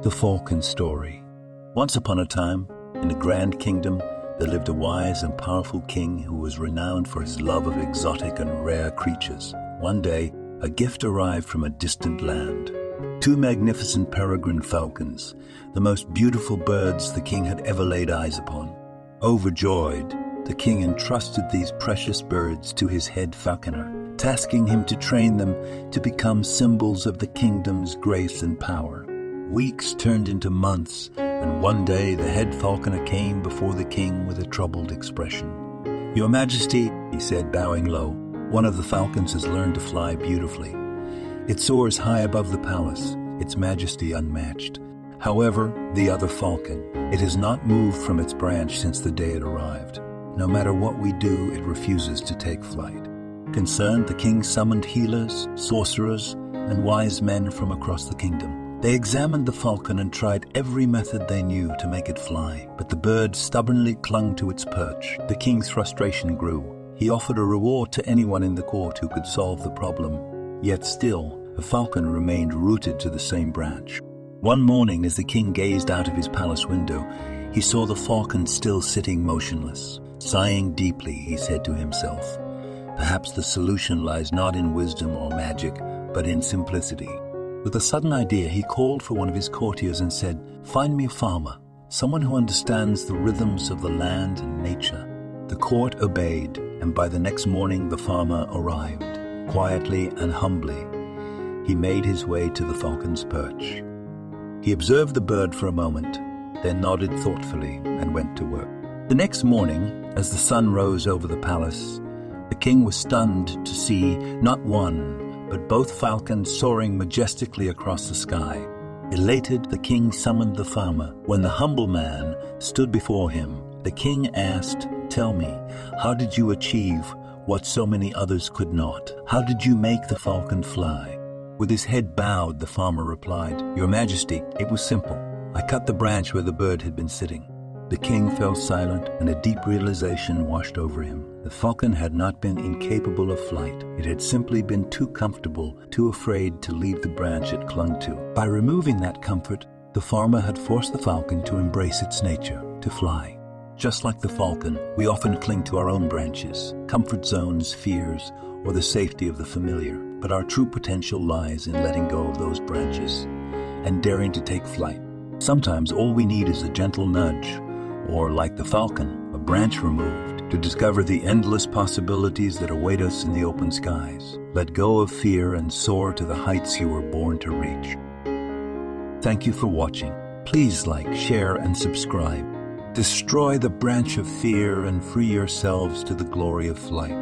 The Falcon Story. Once upon a time, in a grand kingdom, there lived a wise and powerful king who was renowned for his love of exotic and rare creatures. One day, a gift arrived from a distant land. Two magnificent peregrine falcons, the most beautiful birds the king had ever laid eyes upon. Overjoyed, the king entrusted these precious birds to his head falconer, tasking him to train them to become symbols of the kingdom's grace and power. Weeks turned into months, and one day the head falconer came before the king with a troubled expression. "Your Majesty," he said, bowing low, "one of the falcons has learned to fly beautifully. It soars high above the palace, its majesty unmatched. However, the other falcon, it has not moved from its branch since the day it arrived. No matter what we do, it refuses to take flight." Concerned, the king summoned healers, sorcerers, and wise men from across the kingdom. They examined the falcon and tried every method they knew to make it fly, but the bird stubbornly clung to its perch. The king's frustration grew. He offered a reward to anyone in the court who could solve the problem. Yet still, the falcon remained rooted to the same branch. One morning, as the king gazed out of his palace window, he saw the falcon still sitting motionless. Sighing deeply, he said to himself, "Perhaps the solution lies not in wisdom or magic, but in simplicity." With a sudden idea, he called for one of his courtiers and said, "Find me a farmer, someone who understands the rhythms of the land and nature." The court obeyed, and by the next morning the farmer arrived. Quietly and humbly, he made his way to the falcon's perch. He observed the bird for a moment, then nodded thoughtfully and went to work. The next morning, as the sun rose over the palace, the king was stunned to see not one, but both falcons soaring majestically across the sky. Elated, the king summoned the farmer. When the humble man stood before him, the king asked, "Tell me, how did you achieve what so many others could not? How did you make the falcon fly?" With his head bowed, the farmer replied, "Your Majesty, it was simple. I cut the branch where the bird had been sitting." The king fell silent, and a deep realization washed over him. The falcon had not been incapable of flight. It had simply been too comfortable, too afraid to leave the branch it clung to. By removing that comfort, the farmer had forced the falcon to embrace its nature, to fly. Just like the falcon, we often cling to our own branches, comfort zones, fears, or the safety of the familiar. But our true potential lies in letting go of those branches and daring to take flight. Sometimes all we need is a gentle nudge, or like the falcon, a branch removed, to discover the endless possibilities that await us in the open skies. Let go of fear and soar to the heights you were born to reach. Thank you for watching. Please like, share, and subscribe. Destroy the branch of fear and free yourselves to the glory of flight.